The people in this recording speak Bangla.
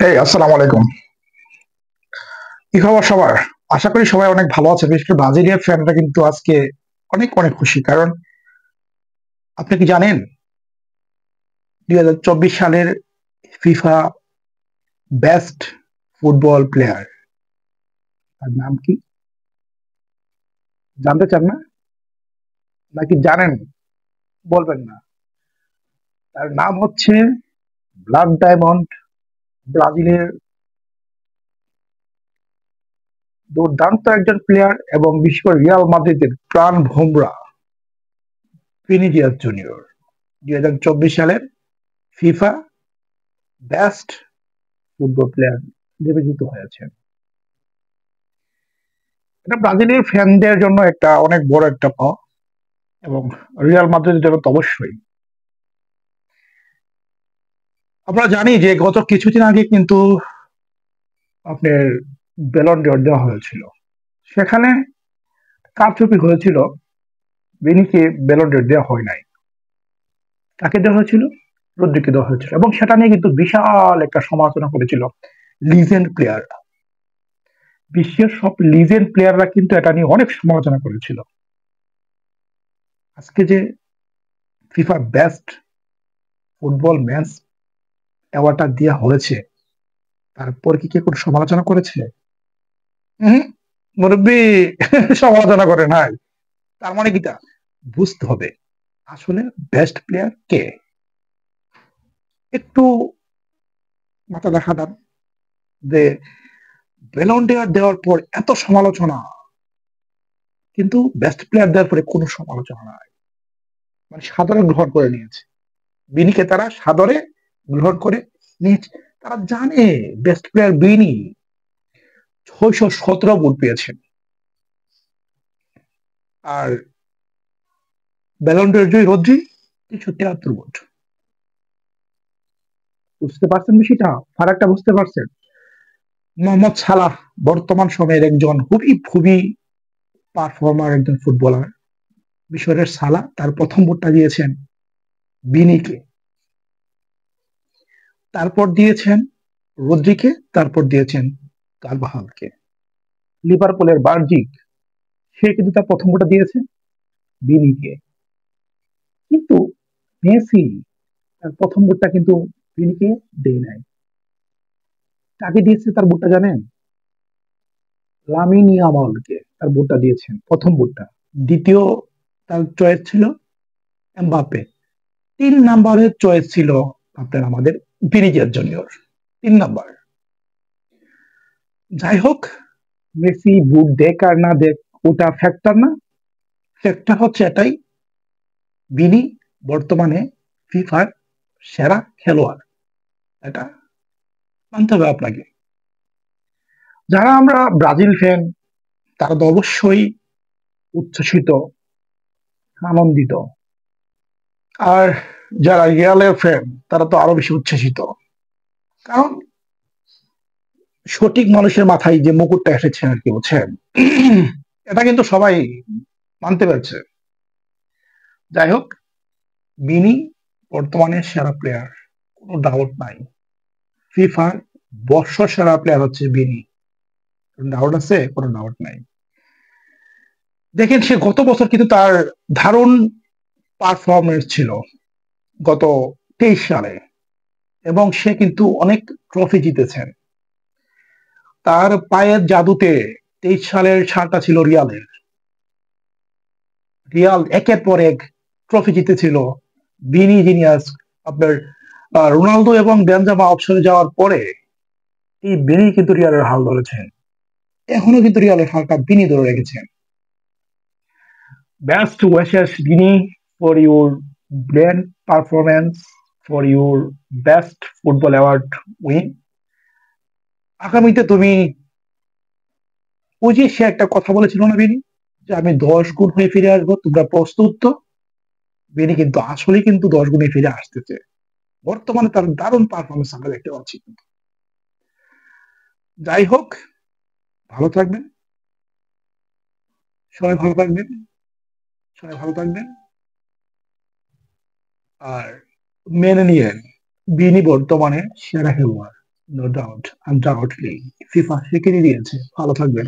হেই, আসসালামু আলাইকুম। কি খবর সবার? আশা করি সবাই অনেক ভালো আছে। বিশেষ করে ব্রাজিলিয়ান ফ্যানরা কিন্তু আজকে অনেক অনেক খুশি। কারণ আপনি কি জানেন 2024 সালের ফিফা বেস্ট ফুটবল প্লেয়ার তার নাম কি? জানতে চান না? নাকি জানেন বলবেন না? তার নাম হচ্ছে ব্লাড ডায়মন্ড, ব্রাজিলের দুর্দান্ত একজন প্লেয়ার এবং বিশেষ করে রিয়াল মাদ্রিদের প্রাণ ভোমরা ভিনিসিয়াস জুনিয়র 2024 সালের ফিফা বেস্ট ফুটবল প্লেয়ার নির্বাচিত হয়েছেন। এটা ব্রাজিলের ফ্যানদের জন্য একটা অনেক বড় একটা পাওয়া এবং রিয়াল মাদ্রিদের জন্য তো অবশ্যই। আমরা জানি যে গত কিছুদিন আগে কিন্তু আপনার ব্যালন ড'র দেওয়া হয়েছিল। সেখানে কারচুপি হয়েছিল, ভিনিকে ব্যালন ড'র দেওয়া হয় নাই। কাকে দেওয়া হয়েছিল? রদ্রিকে দেওয়া হয়েছিল এবং সেটা নিয়ে কিন্তু বিশাল একটা সমালোচনা করেছিল লিজেন্ড প্লেয়াররা। বিশ্বের সব লিজেন্ড প্লেয়াররা কিন্তু এটা নিয়ে অনেক সমালোচনা করেছিল। আজকে যে ফিফা বেস্ট ফুটবল ম্যাচ অ্যাওয়ার্ডটা দেওয়া হয়েছে, তারপর কি কে কোনো সমালোচনা করেছে? হুম, মুরব্বী সমালোচনা করে নাই। তার মানে কিটা বুঝতে হবে আসলে বেস্ট প্লেয়ার কে। একটু মাথা দেখা দাম যে ব্যালন ড'র দেওয়ার পর এত সমালোচনা, কিন্তু বেস্ট প্লেয়ার দেওয়ার পরে কোনো সমালোচনা নাই, মানে সাদরে গ্রহণ করে নিয়েছে। বিনিকে তারা সাদরে গ্রহণ করে নিয়েছে। তারা জানে বেস্ট প্লেয়ার বিনি 617 গোল পেয়েছেন, আর ব্যালন ড'র জয়ী রদ্রি 373 গোল। বুঝতে পারছেন বিষয়টা? ফারাকটা বুঝতে পারছেন? মোহাম্মদ সালাহ বর্তমান সময়ের একজন খুবই খুবই পারফর্মার একজন ফুটবলার। মিশরের সালাহ তার প্রথম ভোটটা দিয়েছেন বিনিকে, তারপর দিয়েছেন রদ্রিকে, তারপর দিয়েছেন কারবাহালকে। লিভারপুলের বার্জিক সে কিন্তু তার প্রথম ভোটটা দিয়েছে বিনিকে, কিন্তু মেসি তার প্রথম ভোটটা কিন্তু বিনিকে দেয় নাই। কাকে দিয়েছে তার ভোটটা জানেন? লামিন ইয়ামালকে তার ভোটটা দিয়েছেন প্রথম ভোটটা। দ্বিতীয় তার চয়েস ছিল এমবাপ্পে। 3 নম্বরের চয়েস ছিল আপনার আমাদের ভিনিসিয়াস জুনিয়র, 3 নম্বর। যাই হোক, মেসি বুট দেখ আর না দেখ ওটা ফ্যাক্টর না। ফ্যাক্টর হচ্ছে এটাই, বিনি বর্তমানে ফিফার সেরা খেলোয়াড়। এটা মানতে হবে আপনাকে। যারা আমরা ব্রাজিল ফ্যান তারা তো অবশ্যই উচ্ছ্বসিত, আনন্দিত। আর যারা রিয়ালের ফ্যান তারা তো আরো বেশি উচ্ছ্বসিত। কারণ সঠিক মানুষের মাথায় যে মুকুটটা এসেছে আর কি, বুঝছেন? এটা কিন্তু সবাই মানতে পারছে। যাই হোক, বিনি বর্তমানে সেরা প্লেয়ার, কোনো ডাউট নাই। ফিফার বর্ষ সেরা প্লেয়ার হচ্ছে বিনি, ডাউট আছে? কোনো ডাউট নাই। দেখেন সে গত বছর কিন্তু তার দারুণ পারফরমেন্স ছিল গত 23 সালে, এবং সে কিন্তু অনেক ট্রফি জিতেছেন। তার পায়ের জাদুতে 23 সালের সালটা ছিল রিয়ালের। রিয়াল একের পর এক ট্রফি জিতেছিল। বিনি জিনিয়াস আপনার রোনালদো এবং বেনজেমা অবসরে যাওয়ার পরে এই বিনি কিন্তু রিয়ালের হাল ধরেছেন। এখনো কিন্তু রিয়ালের হালটা বিনি ধরে রেখেছেন। বেস্ট ওয়েসেস বিনি for your brain performance, for your best football award win. আগামীতে তুমি, ওই যে সে একটা কথা বলেছিল না বিনি, যে আমি 10 গুণ হয়ে ফিরে আসবো, তোমরা প্রস্তুত তো? বিনি কিন্তু আসলে কিন্তু 10 গুণে ফিরে আসতেছে। বর্তমানে তার দারুণ পারফরমেন্স আমরা দেখতে পাচ্ছি। যাই হোক, ভালো থাকবেন, সবাই ভালো থাকবেন, সবাই ভালো থাকবেন। আর মেনে নিয়েন বিনি বর্তমানে সেরা খেলোয়াড়। নো ডাউট, আনডাউটলি ফিফা স্বীকৃতি দিয়েছে। ভালো থাকবেন।